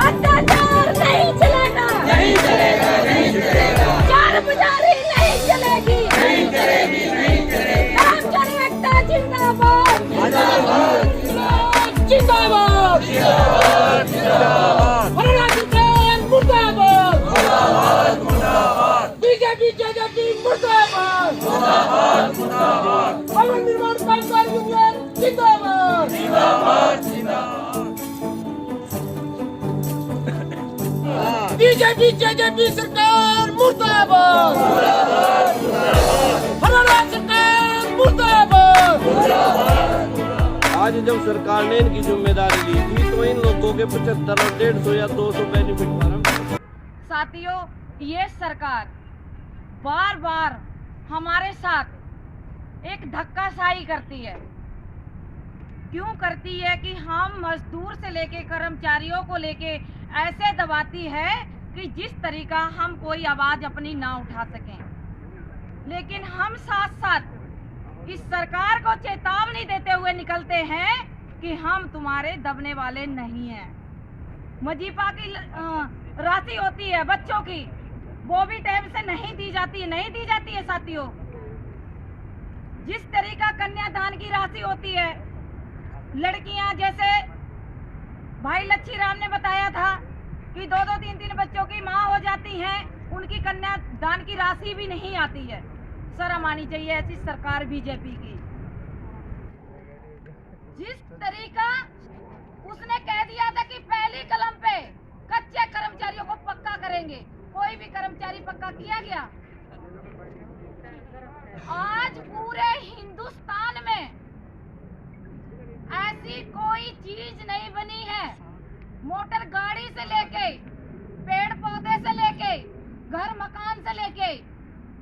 अत्याचार नहीं चलेगा, नहीं चलेगा, नहीं चलेगा। कारगुजारी नहीं चलेगी, नहीं चलेगी, नहीं चलेगा। कर्मचारी एकता जिंदाबाद, जिंदाबाद, जिंदाबाद, जिंदाबाद, जिंदाबाद। हरियाणा सरकार मुर्दाबाद, मुर्दाबाद, मुर्दाबाद। बीजेपी जेजेपी मुर्दाबाद, मुर्दाबाद, मुर्दाबाद। भवन निर्माण कामगार यूनियन जिंदाबाद, जिंदाबाद, जिंदाबाद। बीजेपी जेजेपी सरकार मुर्दाबाद, मुर्दाबाद, मुर्दाबाद। हरियाणा सरकार मुर्दाबाद, मुर्दाबाद। आज जब सरकार ने इनकी जिम्मेदारी ली थी तो इन लोगों के 75 और 150 या 200 बेनिफिट फार्म। साथियों, ये सरकार बार बार हमारे साथ एक धक्काशाही करती है। क्यों करती है कि हम मजदूर से लेके कर्मचारियों को लेके ऐसे दबाती है कि जिस तरीका हम कोई आवाज अपनी ना उठा सकें। लेकिन हम साथ साथ इस सरकार को चेतावनी देते हुए निकलते हैं कि हम तुम्हारे दबने वाले नहीं हैं। मजीफा की राशि होती है बच्चों की, वो भी टाइम से नहीं दी जाती है साथियों। जिस तरीका कन्यादान की राशि होती है, लड़कियां जैसे भाई लच्छी राम ने बताया था कि 2-2, 3-3 बच्चों की माँ हो जाती हैं, उनकी कन्यादान की राशि भी नहीं आती है। शर्म आनी चाहिए ऐसी सरकार बीजेपी की। जिस तरीका उसने कह दिया था कि पहली कलम पे कच्चे कर्मचारियों को पक्का करेंगे, कोई भी कर्मचारी पक्का किया गया? आज पूरे हिंदुस्तान में ऐसी कोई चीज नहीं बनी है, मोटर गाड़ी से लेके पेड़ पौधे से लेके घर मकान से लेके,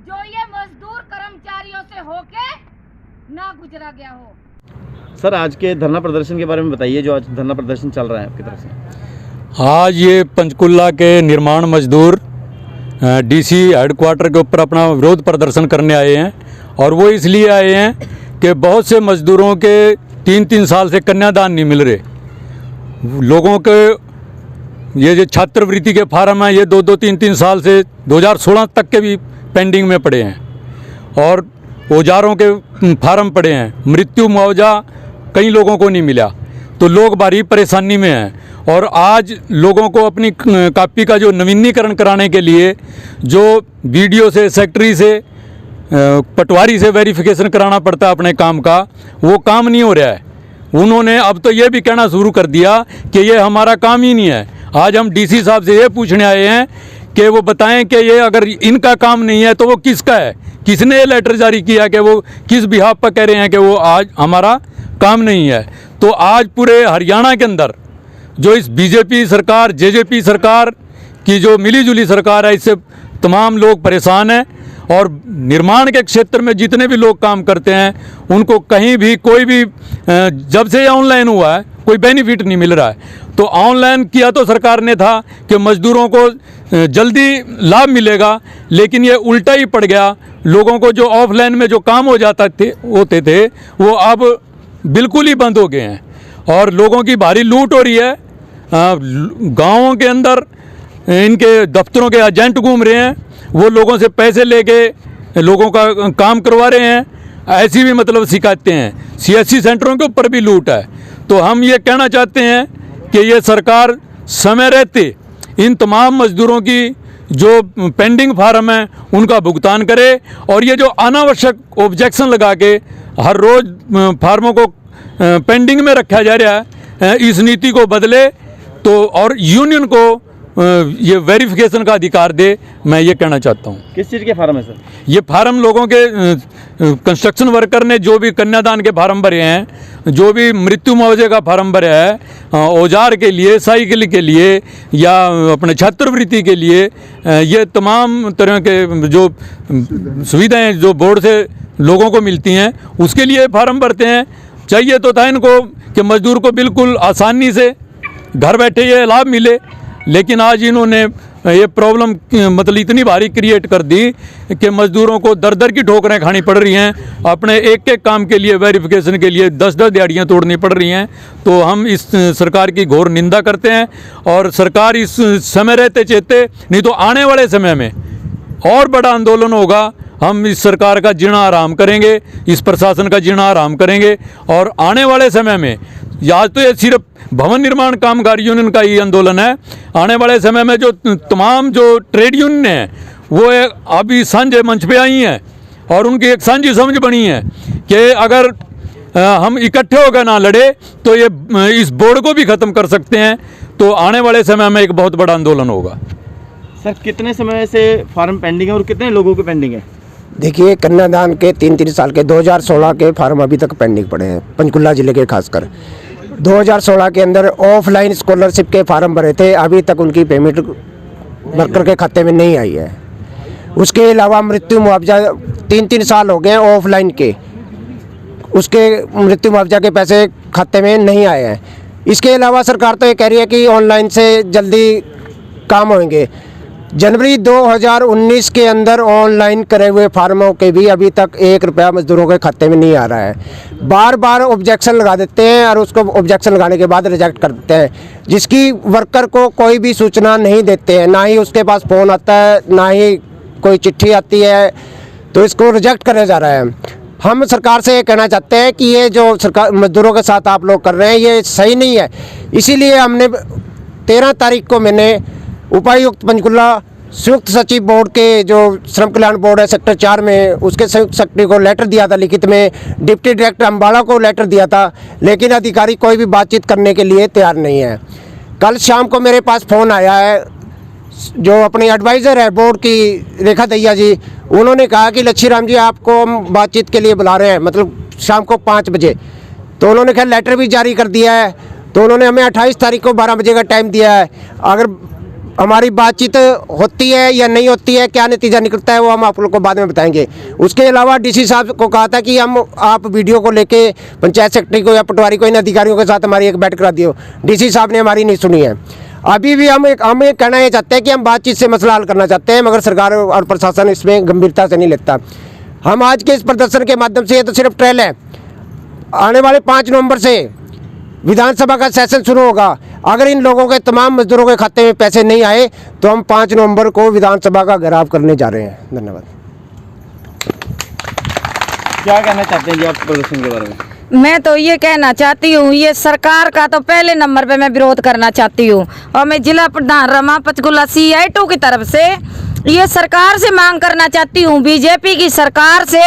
जो ये मजदूर कर्मचारियों से होके ना गुजरा गया हो। सर, आज के धरना प्रदर्शन के बारे में बताइए, जो आज धरना प्रदर्शन चल रहा है आपकी तरफ से। आज ये पंचकुला के निर्माण मजदूर डीसी हेडक्वार्टर के ऊपर अपना विरोध प्रदर्शन करने आए हैं। और वो इसलिए आए हैं कि बहुत से मजदूरों के 3-3 साल से कन्यादान नहीं मिल रहे। लोगों के ये जो छात्रवृत्ति के फार्म हैं, ये 2-2, 3-3 साल से 2016 तक के भी पेंडिंग में पड़े हैं। और औजारों के फार्म पड़े हैं। मृत्यु मुआवजा कई लोगों को नहीं मिला, तो लोग भारी परेशानी में हैं। और आज लोगों को अपनी कॉपी का जो नवीनीकरण कराने के लिए जो बीडीओ से, सेक्रेटरी से, पटवारी से वेरिफिकेशन कराना पड़ता है अपने काम का, वो काम नहीं हो रहा है। उन्होंने अब तो ये भी कहना शुरू कर दिया कि ये हमारा काम ही नहीं है। आज हम डीसी साहब से ये पूछने आए हैं कि वो बताएं कि ये अगर इनका काम नहीं है तो वो किसका है, किसने ये लेटर जारी किया कि वो किस बिहाफ पर कह रहे हैं कि वो आज हमारा काम नहीं है। तो आज पूरे हरियाणा के अंदर जो इस बीजेपी सरकार, जेजेपी सरकार की जो मिलीजुली सरकार है, इससे तमाम लोग परेशान हैं। और निर्माण के क्षेत्र में जितने भी लोग काम करते हैं उनको कहीं भी कोई भी जब से ये ऑनलाइन हुआ है कोई बेनिफिट नहीं मिल रहा है। तो ऑनलाइन किया तो सरकार ने था कि मजदूरों को जल्दी लाभ मिलेगा, लेकिन ये उल्टा ही पड़ गया। लोगों को जो ऑफलाइन में जो काम होते थे वो अब बिल्कुल ही बंद हो गए हैं। और लोगों की भारी लूट हो रही है। गाँवों के अंदर इनके दफ्तरों के एजेंट घूम रहे हैं, वो लोगों से पैसे लेके लोगों का काम करवा रहे हैं। ऐसी भी मतलब शिकायतें हैं। सीएससी सेंटरों के ऊपर भी लूट है। तो हम ये कहना चाहते हैं कि ये सरकार समय रहते इन तमाम मजदूरों की जो पेंडिंग फार्म है उनका भुगतान करे। और ये जो अनावश्यक ऑब्जेक्शन लगा के हर रोज़ फार्मों को पेंडिंग में रखा जा रहा है, इस नीति को बदले तो और यूनियन को ये वेरिफिकेशन का अधिकार दे, मैं ये कहना चाहता हूँ। किस चीज़ के फार्म है सर? ये फार्म लोगों के कंस्ट्रक्शन वर्कर ने जो भी कन्यादान के फार्म भरे हैं, जो भी मृत्यु मुआवजे का फार्म भरा है, औजार के लिए, साइकिल के लिए या अपने छात्रवृत्ति के लिए, ये तमाम तरह के जो सुविधाएं जो बोर्ड से लोगों को मिलती हैं उसके लिए फार्म भरते हैं। चाहिए तो था इनको कि मजदूर को बिल्कुल आसानी से घर बैठे ये लाभ मिले, लेकिन आज इन्होंने ये प्रॉब्लम मतलब इतनी भारी क्रिएट कर दी कि मजदूरों को दर दर की ठोकरें खानी पड़ रही हैं। अपने एक एक काम के लिए, वेरिफिकेशन के लिए 10-10 दिहाड़ियाँ तोड़नी पड़ रही हैं। तो हम इस सरकार की घोर निंदा करते हैं और सरकार इस समय रहते चेते, नहीं तो आने वाले समय में और बड़ा आंदोलन होगा। हम इस सरकार का जीना आराम करेंगे, इस प्रशासन का जीना आराम करेंगे और आने वाले समय में, आज तो ये सिर्फ भवन निर्माण कामगार यूनियन का ही आंदोलन है, आने वाले समय में जो तमाम जो ट्रेड यूनियन हैं वो अभी साझे मंच पे आई हैं और उनकी एक साझी समझ बनी है कि अगर हम इकट्ठे होकर ना लड़े तो ये इस बोर्ड को भी ख़त्म कर सकते हैं। तो आने वाले समय में एक बहुत बड़ा आंदोलन होगा। सर कितने समय से फार्म पेंडिंग है और कितने लोगों के पेंडिंग है? देखिए, कन्यादान के 3-3 साल के 2016 के फार्म अभी तक पेंडिंग पड़े हैं, पंचकुला जिले के खासकर। 2016 के अंदर ऑफलाइन स्कॉलरशिप के फार्म भरे थे, अभी तक उनकी पेमेंट वर्कर के खाते में नहीं आई है। उसके अलावा मृत्यु मुआवजा 3-3 साल हो गए हैं ऑफलाइन के, उसके मृत्यु मुआवजा के पैसे खाते में नहीं आए हैं। इसके अलावा सरकार तो ये कह रही है कि ऑनलाइन से जल्दी काम होंगे। जनवरी 2019 के अंदर ऑनलाइन करे हुए फार्मों के भी अभी तक 1 रुपया मजदूरों के खाते में नहीं आ रहा है। बार बार ऑब्जेक्शन लगा देते हैं और उसको ऑब्जेक्शन लगाने के बाद रिजेक्ट कर देते हैं, जिसकी वर्कर को कोई भी सूचना नहीं देते हैं, ना ही उसके पास फ़ोन आता है, ना ही कोई चिट्ठी आती है, तो इसको रिजेक्ट करा जा रहा है। हम सरकार से ये कहना चाहते हैं कि ये जो सरकार मजदूरों के साथ आप लोग कर रहे हैं ये सही नहीं है। इसीलिए हमने 13 तारीख को मैंने उपायुक्त पंचकुला, संयुक्त सचिव बोर्ड के जो श्रम कल्याण बोर्ड है सेक्टर 4 में, उसके संयुक्त सेक्रेटरी को लेटर दिया था लिखित में, डिप्टी डायरेक्टर अम्बाला को लेटर दिया था, लेकिन अधिकारी कोई भी बातचीत करने के लिए तैयार नहीं है। कल शाम को मेरे पास फ़ोन आया है, जो अपनी एडवाइज़र है बोर्ड की रेखा दैया जी, उन्होंने कहा कि लच्छीराम जी आपको हम बातचीत के लिए बुला रहे हैं, मतलब शाम को 5 बजे। तो उन्होंने खैर लेटर भी जारी कर दिया है। तो उन्होंने हमें 28 तारीख को 12 बजे का टाइम दिया है। अगर हमारी बातचीत होती है या नहीं होती है, क्या नतीजा निकलता है, वो हम आप लोग को बाद में बताएंगे। उसके अलावा डीसी साहब को कहा था कि आप वीडियो को लेके पंचायत सेक्रेटरी को या पटवारी को इन अधिकारियों के साथ हमारी एक बैठक करा दियो। डीसी साहब ने हमारी नहीं सुनी है। अभी भी हम एक कहना ये चाहते हैं कि हम बातचीत से मसला हल करना चाहते हैं, मगर सरकार और प्रशासन इसमें गंभीरता से नहीं लेता। हम आज के इस प्रदर्शन के माध्यम से, ये तो सिर्फ ट्रेल है, आने वाले 5 नवंबर से विधानसभा का सेशन शुरू होगा। अगर इन लोगों के तमाम मजदूरों के खाते में पैसे नहीं आए तो हम 5 नवंबर को विधानसभा का घेराव करने जा रहे हैं। धन्यवाद। क्या कहना चाहते हैं जी आप प्रदर्शन के बारे में? मैं तो ये कहना चाहती हूँ, ये सरकार का तो पहले नंबर पे मैं विरोध करना चाहती हूँ। और मैं जिला प्रधान रमा पंचकुला CI2 की तरफ से ये सरकार से मांग करना चाहती हूँ, बीजेपी की सरकार से,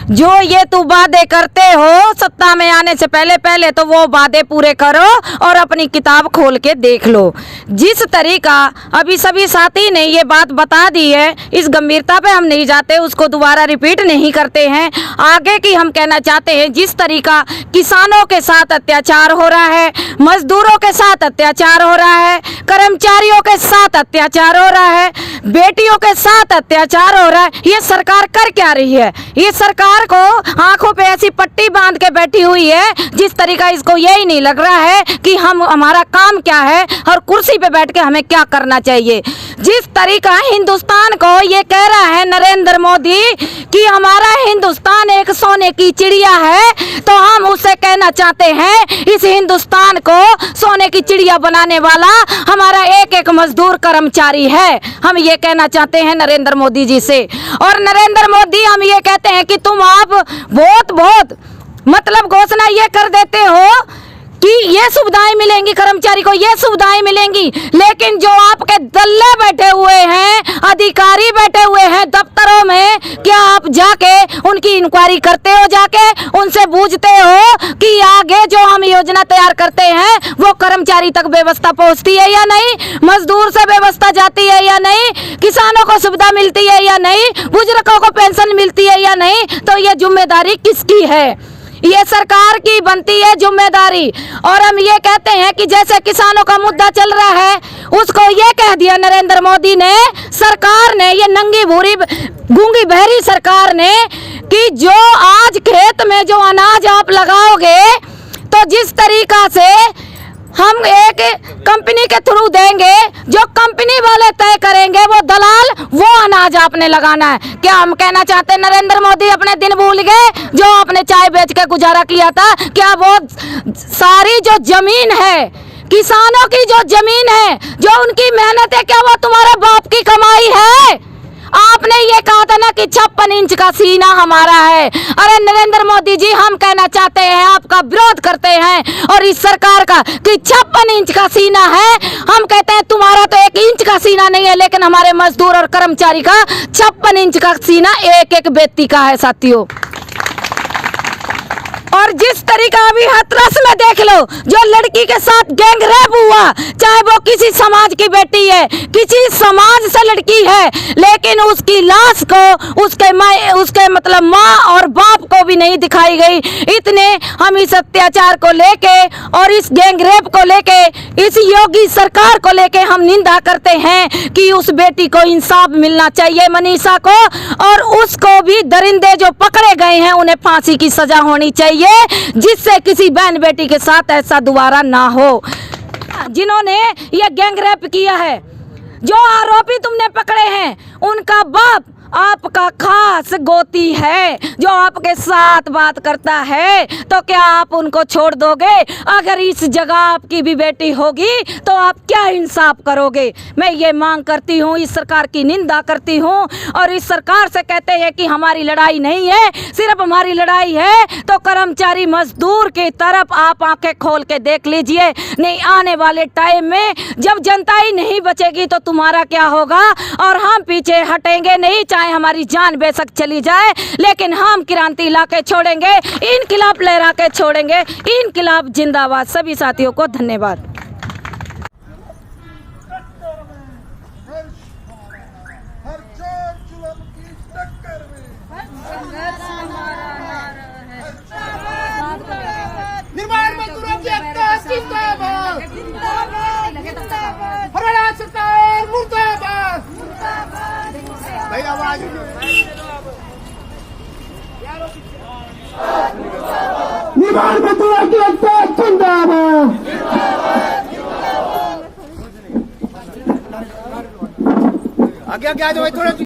जो ये तू वादे करते हो सत्ता में आने से पहले तो वो वादे पूरे करो और अपनी किताब खोल के देख लो। जिस तरीका अभी सभी साथी ने ये बात बता दी है, इस गंभीरता पे हम नहीं जाते, उसको दोबारा रिपीट नहीं करते हैं। आगे की हम कहना चाहते हैं, जिस तरीका किसानों के साथ अत्याचार हो रहा है, मजदूरों के साथ अत्याचार हो रहा है, कर्मचारियों के साथ अत्याचार हो रहा है, बेटियों के साथ अत्याचार हो रहा है, ये सरकार कर क्या रही है? ये सरकार को आंखों पे ऐसी पट्टी बांध के बैठी हुई है, जिस तरीका इसको यही नहीं लग रहा है कि हमारा काम क्या है और कुर्सी पे बैठ के हमें क्या करना चाहिए। जिस तरीका हिंदुस्तान को ये कह रहा है नरेंद्र मोदी कि हमारा हिंदुस्तान एक सोने की चिड़िया है, तो हम उससे कहना चाहते हैं, इस हिंदुस्तान को सोने की चिड़िया बनाने वाला हमारा एक एक मजदूर कर्मचारी है। हम ये कहना चाहते हैं नरेंद्र मोदी जी से। और नरेंद्र मोदी, हम ये कहते हैं कि तुम आप बहुत मतलब घोषणा ये कर देते हो कि ये सुविधाएं मिलेंगी, कर्मचारी को ये सुविधाएं मिलेंगी, लेकिन जो आपके दल्ले बैठे हुए हैं, अधिकारी बैठे हुए हैं दफ्तरों में, क्या आप जाके उनकी इंक्वायरी करते हो? जाके उनसे पूछते हो कि आगे जो हम योजना तैयार करते हैं वो कर्मचारी तक व्यवस्था पहुंचती है या नहीं, मजदूर से व्यवस्था जाती है या नहीं, किसानों को सुविधा मिलती है या नहीं, बुजुर्गों को पेंशन मिलती है या नहीं? तो ये जिम्मेदारी किसकी है? ये सरकार की बनती है जिम्मेदारी। और हम ये कहते हैं कि जैसे किसानों का मुद्दा चल रहा है, उसको ये कह दिया नरेंद्र मोदी ने, सरकार ने, ये नंगी भूरी गूंगी बहरी सरकार ने, कि जो आज खेत में जो अनाज आप लगाओगे तो जिस तरीका से हम एक कंपनी के थ्रू देंगे, जो कंपनी वाले तय करेंगे, वो दलाल, वो अनाज आपने लगाना है। क्या हम कहना चाहते हैं नरेंद्र मोदी अपने दिन भूल गए जो आपने चाय बेच के गुजारा किया था? क्या वो सारी जो जमीन है, किसानों की जो जमीन है, जो उनकी मेहनत है, क्या वो तुम्हारे बाप की कमाई है? आपने ये कहा था ना कि 56 इंच का सीना हमारा है। अरे नरेंद्र मोदी जी, हम कहना चाहते हैं, आपका विरोध करते हैं और इस सरकार का कि 56 इंच का सीना है। हम कहते हैं तुम्हारा तो 1 इंच का सीना नहीं है, लेकिन हमारे मजदूर और कर्मचारी का 56 इंच का सीना एक एक व्यक्ति का है साथियों। और जिस तरीका अभी हाथरस में देख लो, जो लड़की के साथ गैंग रेप हुआ, चाहे वो किसी समाज की बेटी है, किसी समाज से लड़की है, लेकिन उसकी लाश को उसके मतलब माँ और बाप को भी नहीं दिखाई गई। इतने हम इस अत्याचार को लेके और इस गैंग रेप को लेके, इस योगी सरकार को लेके हम निंदा करते हैं कि उस बेटी को इंसाफ मिलना चाहिए, मनीषा को, और उसको भी दरिंदे जो पकड़े गए हैं उन्हें फांसी की सजा होनी चाहिए, जिससे किसी बहन बेटी के साथ ऐसा दोबारा ना हो। जिन्होंने ये गैंग रेप किया है, जो आरोपी तुमने पकड़े हैं, उनका बाप आपका खास गोती है जो आपके साथ बात करता है, तो क्या आप उनको छोड़ दोगे? अगर इस जगह आपकी भी बेटी होगी तो आप क्या इंसाफ करोगे? मैं ये मांग करती हूँ, इस सरकार की निंदा करती हूँ और इस सरकार से कहते हैं कि हमारी लड़ाई नहीं है, सिर्फ हमारी लड़ाई है तो कर्मचारी मजदूर की तरफ आप आंखें खोल के देख लीजिए। नहीं, आने वाले टाइम में जब जनता ही नहीं बचेगी तो तुम्हारा क्या होगा? और हम पीछे हटेंगे नहीं, चाहे हमारी जान बेशक चली जाए, लेकिन हम क्रांति ला के छोड़ेंगे, इनकिलाब लहरा के छोड़ेंगे। इनकिलाब जिंदाबाद। सभी साथियों को धन्यवाद। निर्माण मजदूरों की एकता जिंदाबाद, हरियाणा सरकार मुर्दाबाद। भाई आवाज निर्माण मजदूरों की एकता जिंदाबाद। आगे आगे आ जाओ थोड़ा।